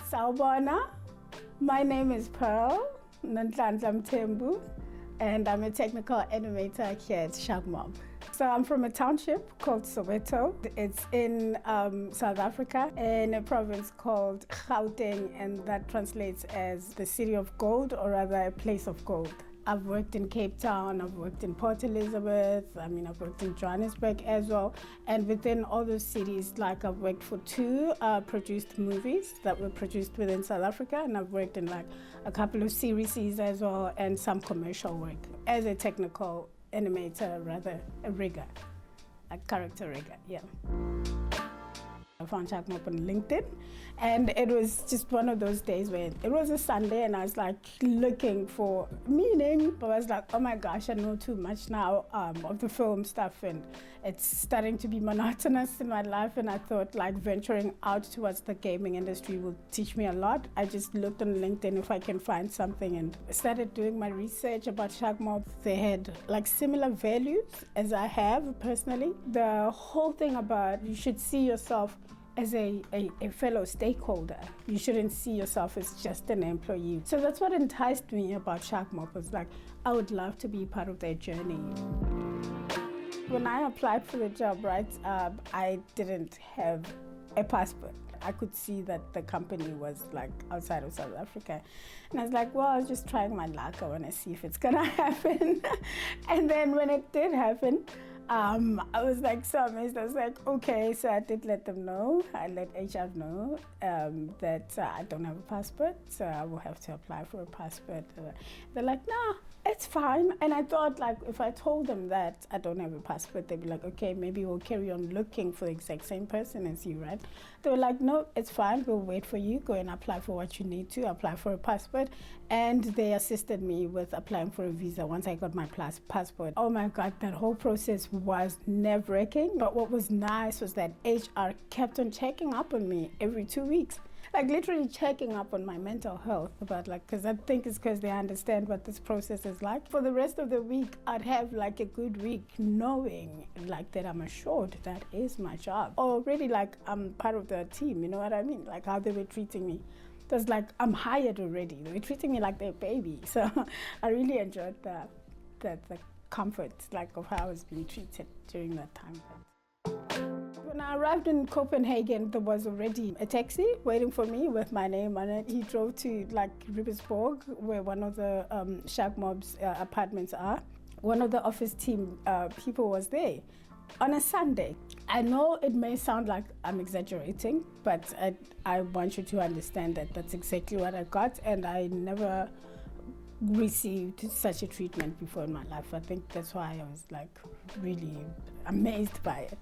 Sawubona. My name is Pearl Mthembu, and I'm a technical animator here at Sharkmob. So I'm from a township called Soweto. It's in South Africa, in a province called Gauteng, and that translates as the city of gold, or rather a place of gold. I've worked in Cape Town, I've worked in Port Elizabeth, I've worked in Johannesburg as well. And within all those cities, like I've worked for two produced movies that were produced within South Africa, and I've worked in like a couple of series as well, and some commercial work as a technical animator, rather a rigger, a character rigger, yeah. I found Sharkmob on LinkedIn, and it was just one of those days where it was a Sunday and I was like looking for meaning, but I was like, oh my gosh, I know too much now of the film stuff, and it's starting to be monotonous in my life, and I thought like venturing out towards the gaming industry will teach me a lot. I just looked on LinkedIn if I can find something and started doing my research about Sharkmob. They had like similar values as I have personally. The whole thing about you should see yourself as a fellow stakeholder. You shouldn't see yourself as just an employee. So that's what enticed me about Sharkmob, was like, I would love to be part of their journey. When I applied for the job, right, I didn't have a passport. I could see that the company was like outside of South Africa. And I was like, well, I was just trying my luck. I want to see if it's gonna happen. And then when it did happen, I was like so amazed. I was like, okay, so I did let them know. I let HR know that I don't have a passport, so I will have to apply for a passport. They're like, no, it's fine. And I thought, like, if I told them that I don't have a passport, they'd be like, okay, maybe we'll carry on looking for the exact same person as you, right? They were like, no, it's fine. We'll wait for you. Go and apply for what you need to, apply for a passport. And they assisted me with applying for a visa once I got my passport. Oh my God, that whole process was nerve-wracking, but what was nice was that HR kept on checking up on me every 2 weeks, like literally checking up on my mental health, about like, because I think it's because they understand what this process is like. For the rest of the week, I'd have like a good week knowing like that I'm assured that is my job, already like I'm part of the team, you know what I mean? Like how they were treating me. It was like I'm hired already. They were treating me like their baby. So I really enjoyed the comfort, like of how I was being treated during that time. When I arrived in Copenhagen, there was already a taxi waiting for me with my name on it. He drove to like Ribersborg, where one of the Sharkmob's apartments are. One of the office team people was there on a Sunday. I know it may sound like I'm exaggerating, but I want you to understand that that's exactly what I got, and I never received such a treatment before in my life. I think that's why I was like really amazed by it.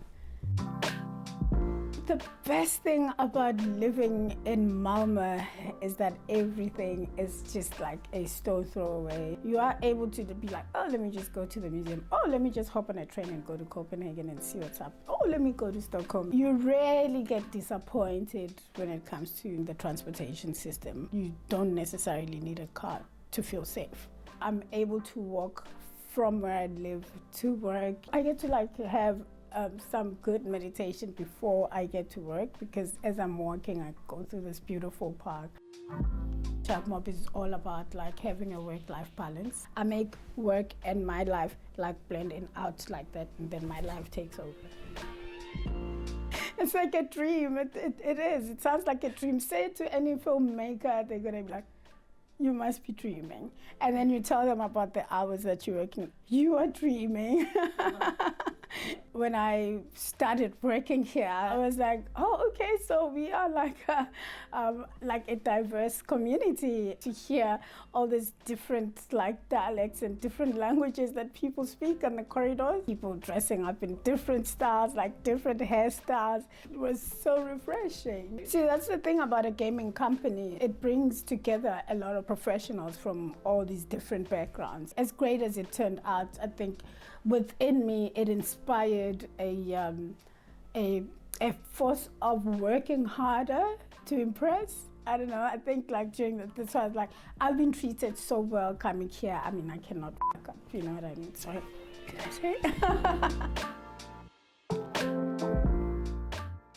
The best thing about living in Malmö is that everything is just like a stone throw away. You are able to be like, oh, let me just go to the museum. Oh, let me just hop on a train and go to Copenhagen and see what's up. Oh, let me go to Stockholm. You rarely get disappointed when it comes to the transportation system. You don't necessarily need a car to feel safe. I'm able to walk from where I live to work. I get to like have some good meditation before I get to work, because as I'm walking, I go through this beautiful park. Sharkmob is all about like having a work-life balance. I make work and my life like blending out like that, and then my life takes over. It's like a dream. It is. It sounds like a dream. Say it to any filmmaker, they're gonna be like, you must be dreaming. And then you tell them about the hours that you're working. You are dreaming. When I started working here, I was like, oh, okay, so we are like a diverse community. To hear all these different like dialects and different languages that people speak on the corridors, people dressing up in different styles, like different hairstyles. It was so refreshing. See, that's the thing about a gaming company. It brings together a lot of professionals from all these different backgrounds. As great as it turned out, I think within me it inspired a force of working harder to impress. I don't know, I think like during this was like, I've been treated so well coming here. I mean, I cannot fuck up, you know what I mean? Sorry, did I say?